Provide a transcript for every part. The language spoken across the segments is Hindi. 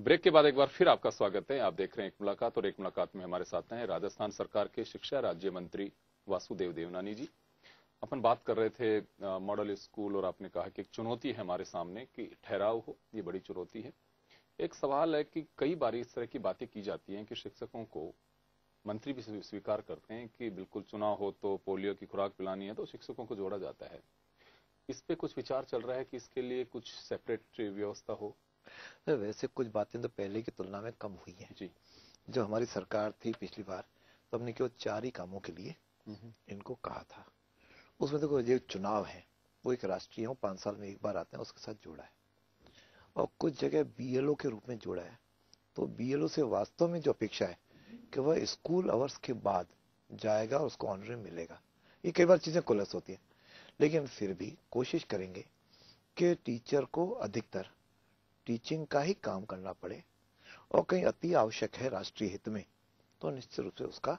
ब्रेक के बाद एक बार फिर आपका स्वागत है। आप देख रहे हैं एक मुलाकात, और एक मुलाकात में हमारे साथ हैं राजस्थान सरकार के शिक्षा राज्य मंत्री वासुदेव देवनानी जी। अपन बात कर रहे थे मॉडल स्कूल, और आपने कहा कि एक चुनौती है हमारे सामने कि ठहराव हो, ये बड़ी चुनौती है। एक सवाल है कि कई बार इस तरह की बातें की जाती हैं कि शिक्षकों को मंत्री भी स्वीकार करते हैं कि बिल्कुल चुनाव हो तो पोलियो की खुराक पिलानी है तो शिक्षकों को जोड़ा जाता है। इस पे कुछ विचार चल रहा है कि इसके लिए कुछ सेपरेट व्यवस्था हो? वैसे कुछ बातें तो पहले की तुलना में कम हुई हैं जी। जो हमारी सरकार थी पिछली बार, तो हमने केवल 4 ही कामों के लिए इनको कहा था। उसमें देखो, ये चुनाव है वो एक राष्ट्रीय हो, 5 साल में एक बार आते हैं, उसके साथ जोड़ा है। और कुछ जगह बीएलओ के रूप में जोड़ा है। तो बीएलओ से वास्तव में जो अपेक्षा है कि वह स्कूल आवर्स के बाद जाएगा और उसको ऑनर मिलेगा। ये कई बार चीजें कोलस होती है, लेकिन फिर भी कोशिश करेंगे कि टीचर को अधिकतर टीचिंग का ही काम करना पड़े, और कहीं अति आवश्यक है राष्ट्रीय हित में तो निश्चित रूप से उसका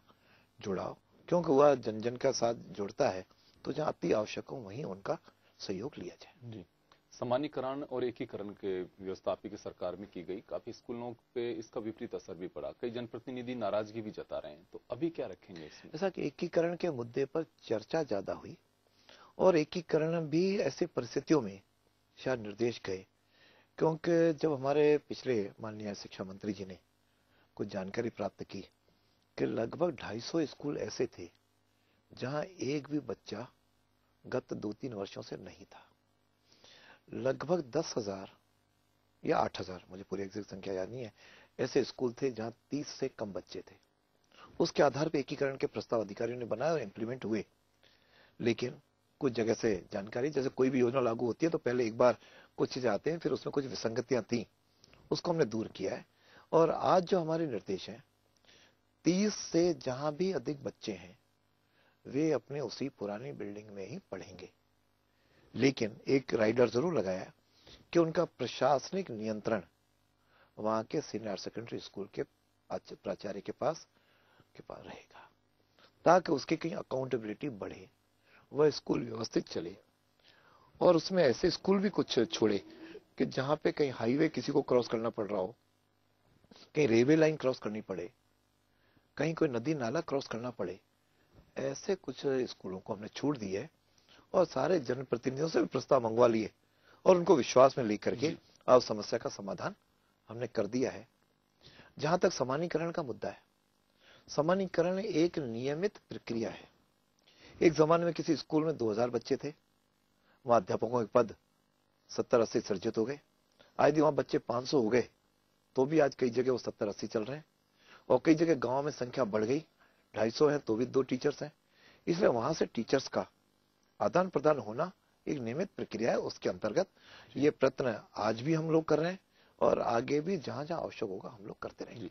जुड़ाव, क्योंकि वह जन जन का साथ जुड़ता है, तो जहां अति आवश्यक हो वहीं उनका सहयोग लिया जाए। जी। सामान्यकरण और एकीकरण के व्यवस्था आपकी सरकार में की गई, काफी स्कूलों पे इसका विपरीत असर भी पड़ा, कई जनप्रतिनिधि नाराजगी भी जता रहे हैं, तो अभी क्या रखेंगे इसमें? जैसा कि एकीकरण के मुद्दे पर चर्चा ज्यादा हुई, और एकीकरण भी ऐसी परिस्थितियों में शायद निर्देश गए, क्योंकि जब हमारे पिछले माननीय शिक्षा मंत्री जी ने कुछ जानकारी प्राप्त की कि लगभग 250 स्कूल ऐसे थे जहां एक भी बच्चा गत 2-3 वर्षों से नहीं था। लगभग 10,000 या 8,000, मुझे पूरी एग्जैक्ट संख्या याद नहीं है, ऐसे स्कूल थे जहां 30 से कम बच्चे थे। उसके आधार पर एकीकरण के प्रस्ताव अधिकारियों ने बनाए और इंप्लीमेंट हुए। लेकिन कुछ जगह से जानकारी, जैसे कोई भी योजना लागू होती है तो पहले एक बार कुछ चीजें आते हैं, फिर उसमें कुछ विसंगतियां थी, उसको हमने दूर किया है। और आज जो हमारे निर्देश हैं, 30 से जहां भी अधिक बच्चे हैं वे अपने उसी पुरानी बिल्डिंग में ही पढ़ेंगे। लेकिन एक राइडर जरूर लगाया कि उनका प्रशासनिक नियंत्रण वहां के सीनियर सेकेंडरी स्कूल के प्राचार्य के पास रहेगा, ताकि उसकी कहीं अकाउंटेबिलिटी बढ़े, वह स्कूल व्यवस्थित चले। और उसमें ऐसे स्कूल भी कुछ छोड़े कि जहां पे कहीं हाईवे किसी को क्रॉस करना पड़ रहा हो, कहीं रेलवे लाइन क्रॉस करनी पड़े, कहीं कोई नदी नाला क्रॉस करना पड़े, ऐसे कुछ स्कूलों को हमने छूट दी है। और सारे जनप्रतिनिधियों से भी प्रस्ताव मंगवा लिए और उनको विश्वास में लेकर के अब समस्या का समाधान हमने कर दिया है। जहां तक समानीकरण का मुद्दा है, समानीकरण एक नियमित प्रक्रिया है। एक जमाने में किसी स्कूल में 2000 बच्चे थे, वहां अध्यापकों के पद 70-80 सृजित हो गए। आज वहां बच्चे 500 हो गए, तो भी आज कई जगह वो 70-80 चल रहे हैं। और कई जगह गांव में संख्या बढ़ गई, 250 है तो भी 2 टीचर्स हैं। इसलिए वहां से टीचर्स का आदान प्रदान होना एक नियमित प्रक्रिया है। उसके अंतर्गत ये प्रयत्न आज भी हम लोग कर रहे हैं, और आगे भी जहां जहां आवश्यक होगा हम लोग करते रहेंगे।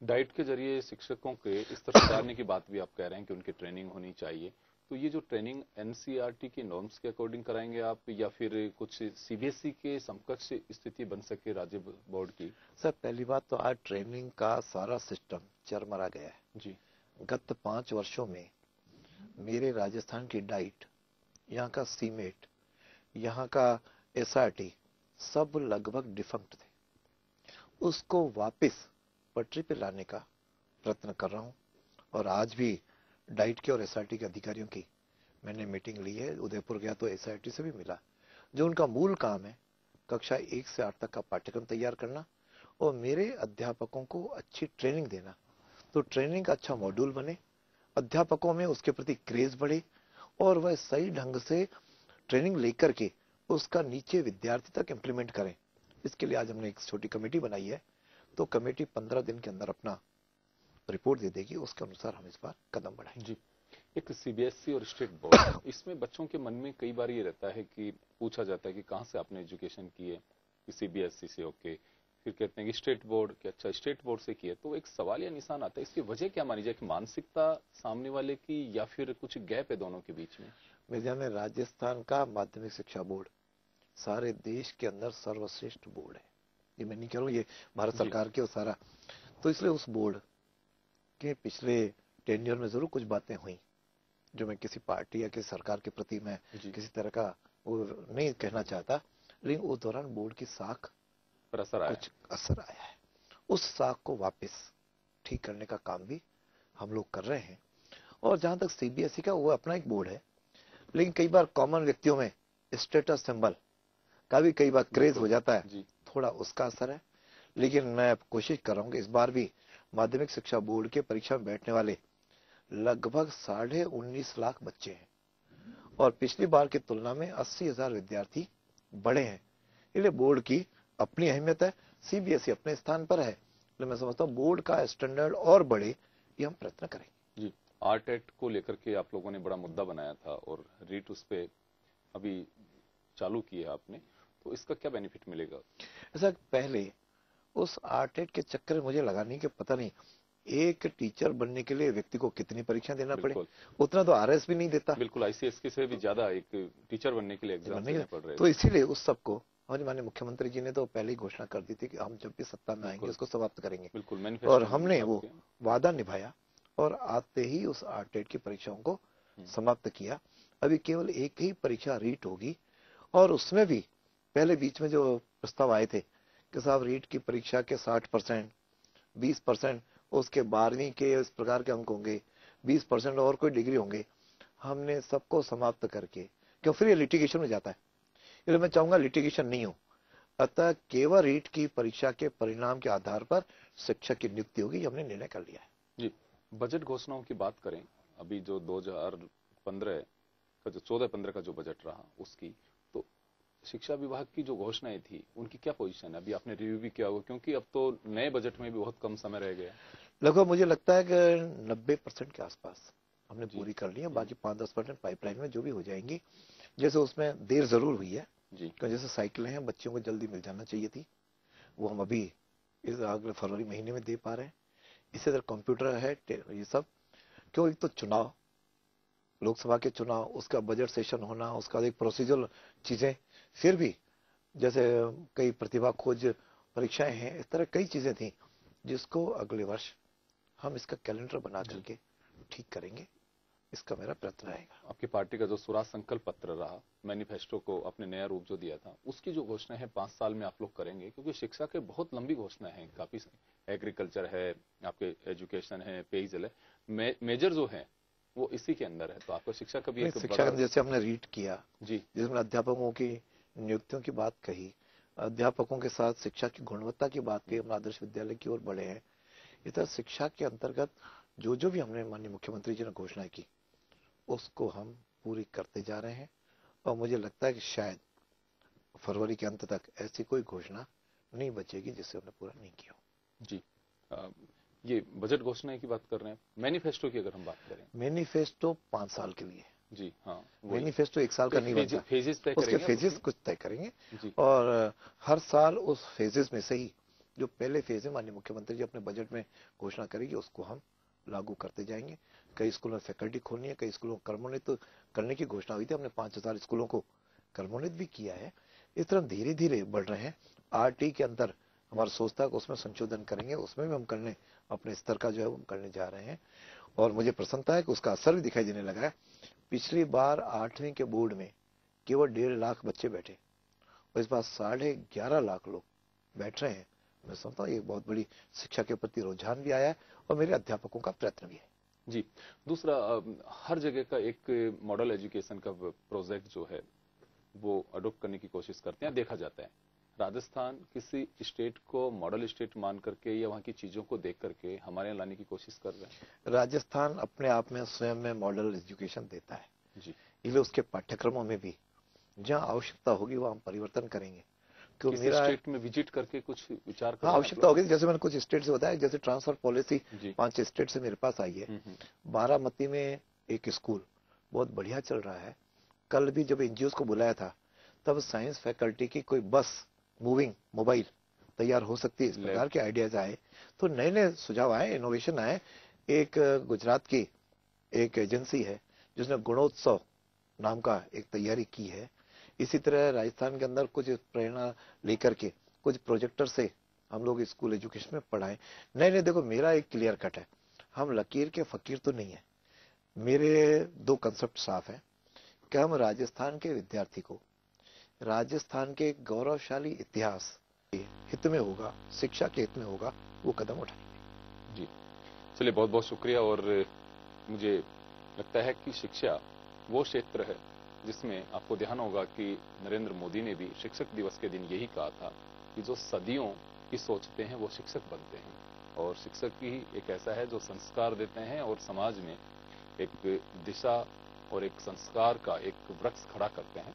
डाइट के जरिए शिक्षकों के स्तर सुधारने की बात भी आप कह रहे हैं कि उनकी ट्रेनिंग होनी चाहिए, तो ये जो ट्रेनिंग एनसीईआरटी की नॉर्म्स के अकॉर्डिंग कराएंगे आप, या फिर कुछ सीबीएसई के समकक्ष स्थिति बन सके राज्य बोर्ड की? सर, पहली बात तो आज ट्रेनिंग का सारा सिस्टम चरमरा गया है जी। गत 5 वर्षों में मेरे राजस्थान की डाइट, यहाँ का सीमेट, यहाँ का एसआरटी सब लगभग डिफंक्ट थे। उसको वापस पटरी पे लाने का प्रयत्न कर रहा हूं। और आज भी डाइट के और एसआरटी के अधिकारियों की मैंने मीटिंग ली है। उदयपुर गया तो एसआरटी से भी मिला। जो उनका मूल काम है कक्षा 1 से 8 तक का पाठ्यक्रम तैयार करना और मेरे अध्यापकों को अच्छी ट्रेनिंग देना, तो ट्रेनिंग का अच्छा मॉड्यूल बने, अध्यापकों में उसके प्रति क्रेज बढ़े, और वह सही ढंग से ट्रेनिंग लेकर के उसका नीचे विद्यार्थी तक इंप्लीमेंट करें। इसके लिए आज हमने एक छोटी कमेटी बनाई है, तो कमेटी 15 दिन के अंदर अपना रिपोर्ट दे देगी, उसके अनुसार हम इस बार कदम बढ़ाएंगे। जी। एक सीबीएसई और स्टेट बोर्ड, इसमें बच्चों के मन में कई बार ये रहता है कि पूछा जाता है कि कहाँ से आपने एजुकेशन की है, कि सीबीएसई से, ओके, फिर कहते हैं कि स्टेट बोर्ड, कि अच्छा स्टेट बोर्ड से किया, तो एक सवाल या निशान आता है, इसकी वजह क्या मानी जाए? कि मानसिकता सामने वाले की, या फिर कुछ गैप है दोनों के बीच में? मेरे ध्यान में राजस्थान का माध्यमिक शिक्षा बोर्ड सारे देश के अंदर सर्वश्रेष्ठ बोर्ड है। ये मैं नहीं कह रहा हूँ, ये भारत सरकार के और सारा, तो इसलिए उस बोर्ड के पिछले टेन्योर में जरूर कुछ बातें हुई जो मैं किसी पार्टी या किसी सरकार के प्रति मैं किसी तरह का वो नहीं कहना चाहता, लेकिन उस दौरान बोर्ड की साख पर असर आया, कुछ असर आया है। उस साख को वापस ठीक करने का काम भी हम लोग कर रहे हैं। और जहां तक सीबीएसई का, वो अपना एक बोर्ड है, लेकिन कई बार कॉमन व्यक्तियों में स्टेटस सिंबल का भी कई बार क्रेज हो जाता है, जी। थोड़ा उसका असर है। लेकिन मैं कोशिश कर रहा हूँ कि इस बार भी माध्यमिक शिक्षा बोर्ड के परीक्षा में बैठने वाले लगभग 19.5 लाख बच्चे हैं और पिछली बार की तुलना में 80,000 विद्यार्थी बढ़े हैं। इसलिए बोर्ड की अपनी अहमियत है, सीबीएसई अपने स्थान पर है, इसलिए मैं समझता हूँ बोर्ड का स्टैंडर्ड और बढ़े, ये हम प्रयत्न करेंगे। जी, आरटेट को लेकर के आप लोगों ने बड़ा मुद्दा बनाया था और रीट उस पे अभी चालू की है आपने, तो इसका क्या बेनिफिट मिलेगा? ऐसा पहले उस आरटेट के चक्कर में मुझे लगा नहीं कि पता नहीं एक टीचर बनने के लिए व्यक्ति को कितनी परीक्षा देना पड़े, उतना तो आरएस भी नहीं देता। बिल्कुल, आईसीएसई से भी ज्यादा एक टीचर बनने के लिए एग्जाम देने पड़ रहे तो इसीलिए उस सबको हमारे माननीय मुख्यमंत्री जी ने तो पहले ही घोषणा कर दी थी कि हम जब भी सत्ता में आएंगे उसको समाप्त करेंगे। बिल्कुल, और हमने वो वादा निभाया और आते ही उस आरटेट की परीक्षाओं को समाप्त किया। अभी केवल एक ही परीक्षा रीट होगी और उसमें भी पहले बीच में जो प्रस्ताव आए थे कि साहब रीट की परीक्षा के 60%, 20%, उसके 12वीं के इस प्रकार के अंक होंगे, 20% और कोई डिग्री होंगे, हमने सबको समाप्त करके, क्यों फिर ये लिटिगेशन में जाता है, इसलिए मैं चाहूंगा लिटिगेशन नहीं हो। अतः केवल रीट की परीक्षा के परिणाम के आधार पर शिक्षक की नियुक्ति होगी, हमने निर्णय कर लिया है। जी, बजट घोषणाओं की बात करें, अभी जो 2015 का जो 14-15 का जो बजट रहा उसकी, तो शिक्षा विभाग की जो घोषणाएं थी उनकी क्या पोजीशन है? अभी आपने रिव्यू भी किया होगा, क्योंकि अब तो नए बजट में भी बहुत कम समय रह गया। लगभग मुझे लगता है कि 90% के आसपास हमने पूरी कर ली है, बाकी 5-10% पाइपलाइन में जो भी हो जाएंगी। जैसे उसमें देर जरूर हुई है जी, जैसे साइकिलें हैं बच्चों को जल्दी मिल जाना चाहिए थी, वो हम अभी इस अगले फरवरी महीने में दे पा रहे हैं। इसी तरह कंप्यूटर है, ये सब, क्यों एक तो चुनाव, लोकसभा के चुनाव, उसका बजट सेशन होना, उसका एक प्रोसीजरल चीजें, फिर भी जैसे कई प्रतिभा खोज परीक्षाएं हैं, इस तरह कई चीजें थी जिसको अगले वर्ष हम इसका कैलेंडर बना करके ठीक करेंगे, इसका मेरा प्रयत्न रहेगा। आपकी पार्टी का जो स्वराज संकल्प पत्र रहा, मैनिफेस्टो को अपने नया रूप जो दिया था, उसकी जो घोषणा है 5 साल में आप लोग करेंगे, क्योंकि शिक्षा के बहुत लंबी घोषणा है, काफी एग्रीकल्चर है, आपके एजुकेशन है, पेयजल है, मेजर जो है वो इसी के अंदर है। तो आपको शिक्षा का भी एक शिक्षा जैसे हमने रीड किया जी, जिसमें अध्यापकों की नियुक्तियों की बात कही, अध्यापकों के साथ शिक्षा की गुणवत्ता की बात कही, हम आदर्श विद्यालय की ओर बढ़े हैं। इधर शिक्षा के अंतर्गत जो जो भी हमने माननीय मुख्यमंत्री जी ने घोषणा की उसको हम पूरी करते जा रहे हैं और मुझे लगता है कि शायद फरवरी के अंत तक ऐसी कोई घोषणा नहीं बचेगी जिसे हमने पूरा नहीं किया। जी, ये बजट घोषणा की बात कर रहे हैं, मैनिफेस्टो की अगर हम बात करें, मैनिफेस्टो 5 साल के लिए जी हाँ, मैनिफेस्टो 1 साल का नहीं बनता, फेजेस तय उसके करेंगे, फेजेस कुछ तय करेंगे और हर साल उस फेजेस में से ही जो पहले फेज है माननीय मुख्यमंत्री जी अपने बजट में घोषणा करेगी उसको हम लागू करते जाएंगे। कई स्कूलों में फैकल्टी खोलनी है, कई स्कूलों को कर्मोन्नत करने की घोषणा हुई थी, हमने 5,000 स्कूलों को कर्मोन्नत भी किया है। इस तरह धीरे धीरे बढ़ रहे हैं। आरटी के अंदर हमारा सोचता है कि उसमें संशोधन करेंगे, उसमें भी हम करने अपने स्तर का जो है हम करने जा रहे हैं और मुझे प्रसन्नता है कि उसका असर भी दिखाई देने लगा है। पिछली बार 8वीं के बोर्ड में केवल 1.5 लाख बच्चे बैठे और इस बार 11.5 लाख लोग बैठ रहे हैं। मैं समझता हूँ एक बहुत बड़ी शिक्षा के प्रति रुझान भी आया है और मेरे अध्यापकों का प्रयत्न भी है। जी, दूसरा, हर जगह का एक मॉडल एजुकेशन का प्रोजेक्ट जो है वो अडॉप्ट करने की कोशिश करते हैं, देखा जाता है। राजस्थान किसी स्टेट को मॉडल स्टेट मान करके या वहां की चीजों को देख करके हमारे यहाँ लाने की कोशिश कर रहे हैं। राजस्थान अपने आप में स्वयं में मॉडल एजुकेशन देता है जी, इसलिए उसके पाठ्यक्रमों में भी जहाँ आवश्यकता होगी वहाँ हम परिवर्तन करेंगे। क्योंकि मेरा स्टेट में विजिट करके कुछ विचार हाँ आवश्यकता होगी, जैसे मैंने कुछ स्टेट से बताया, जैसे ट्रांसफर पॉलिसी 5 स्टेट से मेरे पास आई है। बारामती में एक स्कूल बहुत बढ़िया चल रहा है। कल भी जब एनजीओ को बुलाया था तब साइंस फैकल्टी की कोई बस मूविंग मोबाइल तैयार हो सकती है, इस प्रकार के आइडियाज आए, तो नए नए सुझाव आए, इनोवेशन आए। एक गुजरात की एक एजेंसी है जिसने गुणोत्सव नाम का एक तैयारी की है। इसी तरह राजस्थान के अंदर कुछ प्रेरणा लेकर के कुछ प्रोजेक्टर से हम लोग स्कूल एजुकेशन में पढ़ाएं। नए नए, देखो मेरा एक क्लियर कट है, हम लकीर के फकीर तो नहीं है। मेरे 2 कंसेप्ट साफ है कि हम राजस्थान के विद्यार्थी को राजस्थान के गौरवशाली इतिहास हित में होगा, शिक्षा के हित में होगा, वो कदम उठाएंगे। जी, चलिए बहुत बहुत शुक्रिया। और मुझे लगता है कि शिक्षा वो क्षेत्र है जिसमें आपको ध्यान होगा कि नरेंद्र मोदी ने भी शिक्षक दिवस के दिन यही कहा था कि जो सदियों की सोचते हैं वो शिक्षक बनते हैं, और शिक्षक ही एक ऐसा है जो संस्कार देते हैं और समाज में एक दिशा और एक संस्कार का एक वृक्ष खड़ा करते हैं।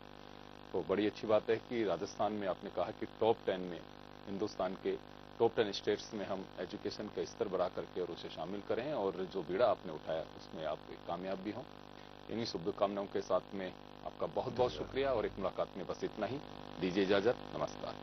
तो बड़ी अच्छी बात है कि राजस्थान में आपने कहा कि टॉप 10 में, हिंदुस्तान के टॉप 10 स्टेट्स में हम एजुकेशन का स्तर बढ़ा करके और उसे शामिल करें, और जो बीड़ा आपने उठाया उसमें आप कामयाब भी हों। इन्हीं शुभकामनाओं के साथ में आपका बहुत बहुत शुक्रिया, और एक मुलाकात में बस इतना ही। दीजिए इजाजत, नमस्कार।